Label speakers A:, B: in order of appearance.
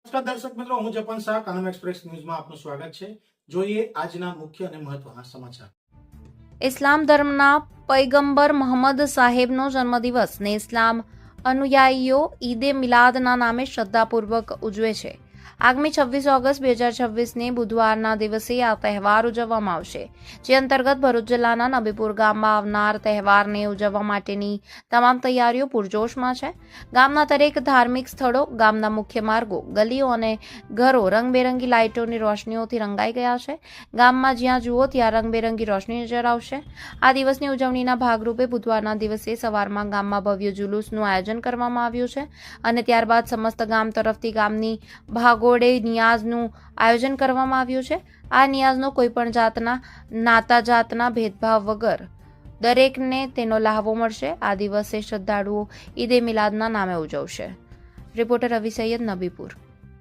A: નમસ્કાર દર્શક મિત્રો, હું જપન શાહ, કાનમ એક્સપ્રેસ ન્યૂઝમાં આપનું સ્વાગત છે। જોઈએ આજના મુખ્ય અને મહત્વના સમાચાર।
B: ઇસ્લામ ધર્મના પૈગંબર મોહમ્મદ સાહેબનો જન્મદિવસ ને ઇસ્લામ અનુયાયીઓ ઈદે મિલાદના નામે શ્રદ્ધાપૂર્વક ઉજવે છે। આગામી 26 ઓગસ્ટ 2026ને બુધવારના દિવસે આ તહેવાર ઉજવવામાં આવશે, જે અંતર્ગત ભરૂચ જિલ્લાના નબીપુર ગામમાં આવનાર તહેવારને ઉજવવા માટેની તમામ તૈયારીઓ પૂરજોશમાં છે। ગામના દરેક ધાર્મિક સ્થળો, ગામના મુખ્ય માર્ગો, ગલીઓ અને ઘરો રંગબેરંગી લાઇટોની રોશનીઓથી રંગાઈ ગયા છે। ગામમાં જ્યાં જુઓ ત્યાં રંગબેરંગી રોશની નજર આવશે। આ દિવસની ઉજવણીના ભાગરૂપે બુધવારના દિવસે સવારમાં ગામમાં ભવ્ય જુલુસનું આયોજન કરવામાં આવ્યું છે અને ત્યારબાદ સમસ્ત ગામ તરફથી ગામની ભાગોળે નિયાઝનું આયોજન કરવામાં આવ્યું છે। આ નિયાઝનો કોઈપણ જાતના નાતા જાતના ભેદભાવ વગર દરેકને તેનો લહાવો મળશે। આ દિવસે શ્રદ્ધાળુઓ ઈદે મિલાદના નામે ઉજવશે। રિપોર્ટર રવિ સૈયદ, નબીપુર।